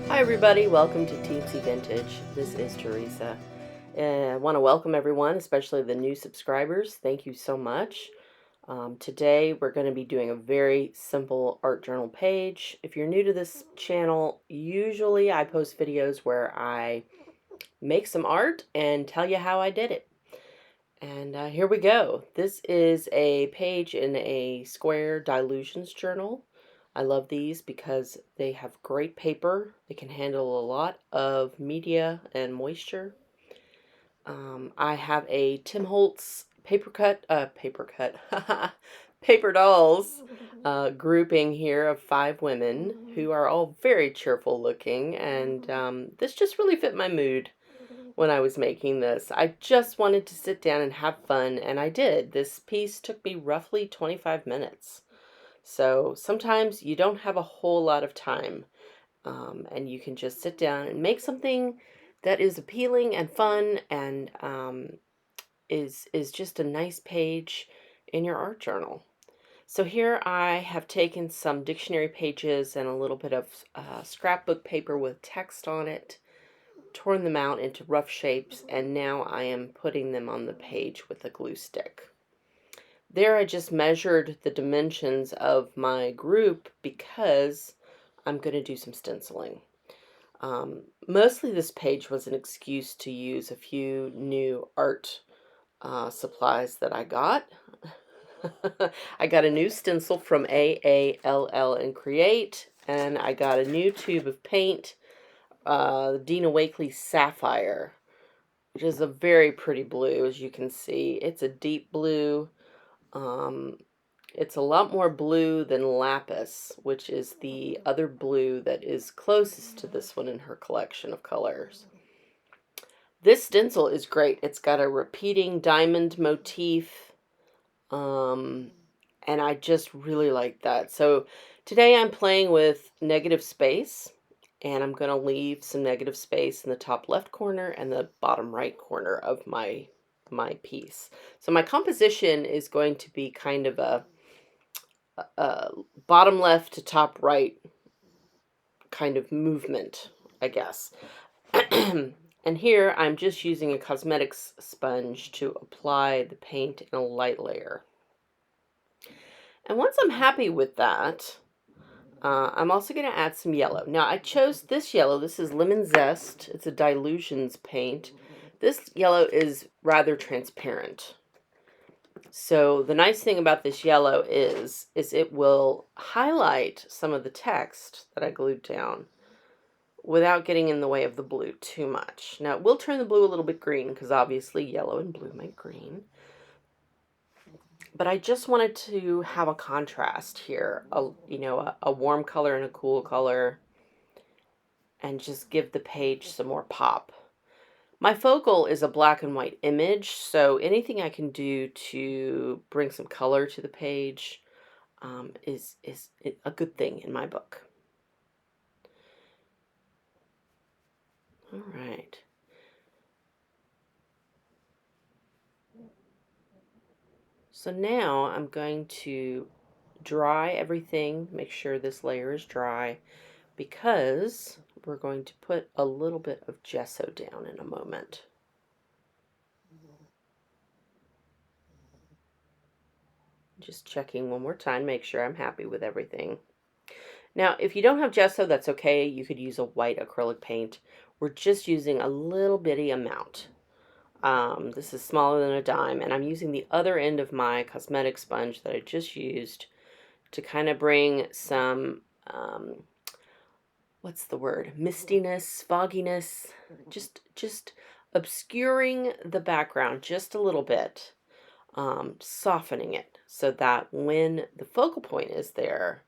Hi everybody, welcome to Teensy Vintage. This is Teresa. I want to welcome everyone, especially the new subscribers. Thank you so much. Today we're going to be doing a very simple art journal page. If you're new to this channel, usually I post videos where I make some art and tell you how I did it. And here we go. This is a page in a square Dylusions journal. I love these because they have great paper. They can handle a lot of media and moisture. I have a Tim Holtz paper dolls grouping here of 5 women who are all very cheerful looking, and this just really fit my mood when I was making this. I just wanted to sit down and have fun, and I did. This piece took me roughly 25 minutes. So sometimes you don't have a whole lot of time, and you can just sit down and make something that is appealing and fun and is just a nice page in your art journal. So here I have taken some dictionary pages and a little bit of scrapbook paper with text on it, torn them out into rough shapes, and now I am putting them on the page with a glue stick. There I just measured the dimensions of my group because I'm going to do some stenciling. Mostly this page was an excuse to use a few new art supplies that I got. I got a new stencil from AALL Create, and I got a new tube of paint, Dina Wakley Sapphire, which is a very pretty blue, as you can see. It's a deep blue. It's a lot more blue than lapis, which is the other blue that is closest to this one in her collection of colors. This stencil is great. It's got a repeating diamond motif, and I just really like that. So today I'm playing with negative space, and I'm going to leave some negative space in the top left corner and the bottom right corner of my piece. So my composition is going to be kind of a bottom left to top right kind of movement, I guess. And here I'm just using a cosmetics sponge to apply the paint in a light layer. And once I'm happy with that, I'm also going to add some yellow. Now I chose this yellow. This is Lemon Zest. It's a Dylusions paint. This yellow is rather transparent. So the nice thing about this yellow is it will highlight some of the text that I glued down without getting in the way of the blue too much. Now it will turn the blue a little bit green because obviously yellow and blue make green. But I just wanted to have a contrast here, a warm color and a cool color, and just give the page some more pop. My focal is a black and white image, so anything I can do to bring some color to the page is a good thing in my book. All right. So now I'm going to dry everything, make sure this layer is dry, because we're going to put a little bit of gesso down in a moment. Just checking one more time, make sure I'm happy with everything. Now, if you don't have gesso, that's okay. You could use a white acrylic paint. We're just using a little bitty amount. This is smaller than a dime, and I'm using the other end of my cosmetic sponge that I just used to kind of bring some, what's the word? Mistiness, fogginess, just obscuring the background just a little bit, softening it so that when the focal point is there,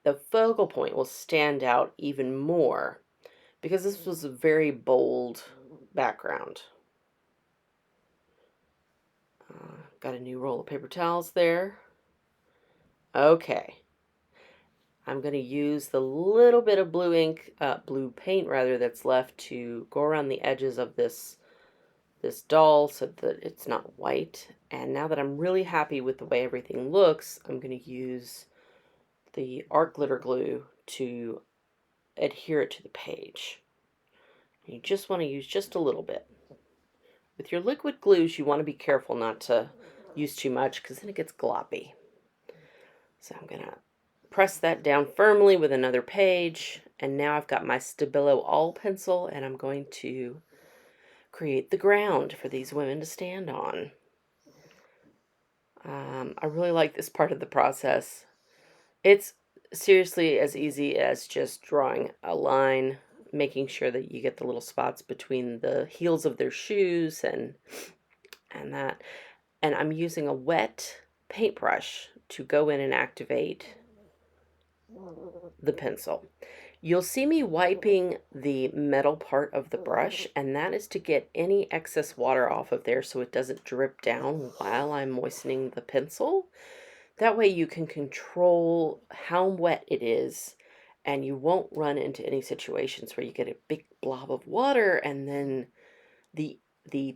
the focal point will stand out even more because this was a very bold background. Got a new roll of paper towels there. Okay. I'm going to use the little bit of blue paint rather, that's left to go around the edges of this this doll so that it's not white. And now that I'm really happy with the way everything looks, I'm going to use the art glitter glue to adhere it to the page. You just want to use just a little bit. With your liquid glues, you want to be careful not to use too much because then it gets gloppy. So I'm going to press that down firmly with another page, and now I've got my Stabilo all pencil, and I'm going to create the ground for these women to stand on. I really like this part of the process. It's seriously as easy as just drawing a line, making sure that you get the little spots between the heels of their shoes and that. And I'm using a wet paintbrush to go in and activate the pencil. You'll see me wiping the metal part of the brush, and that is to get any excess water off of there so it doesn't drip down while I'm moistening the pencil. That way you can control how wet it is, and you won't run into any situations where you get a big blob of water and then the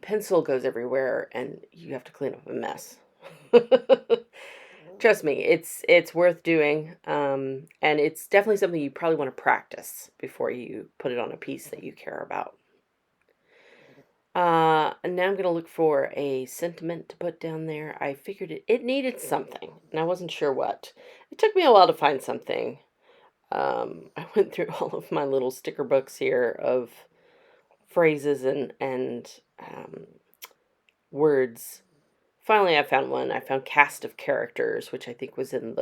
pencil goes everywhere and you have to clean up a mess. Trust me, it's worth doing, and it's definitely something you probably want to practice before you put it on a piece that you care about. And now I'm going to look for a sentiment to put down there. I figured it needed something, and I wasn't sure what. It took me a while to find something. I went through all of my little sticker books here of phrases and words. Finally, I found one. I found cast of characters, which I think was in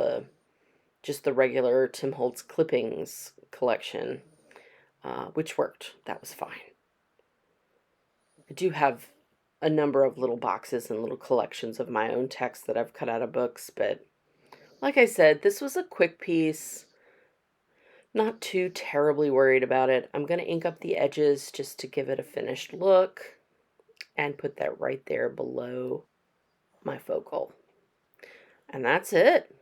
just the regular Tim Holtz clippings collection, which worked. That was fine. I do have a number of little boxes and little collections of my own text that I've cut out of books, but like I said, this was a quick piece. Not too terribly worried about it. I'm going to ink up the edges just to give it a finished look and put that right there below my focal. And that's it.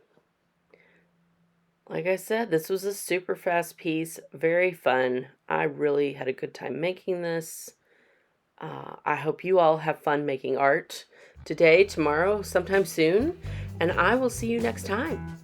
Like I said, this was a super fast piece, very fun. I really had a good time making this. I hope you all have fun making art today, tomorrow, sometime soon, and I will see you next time.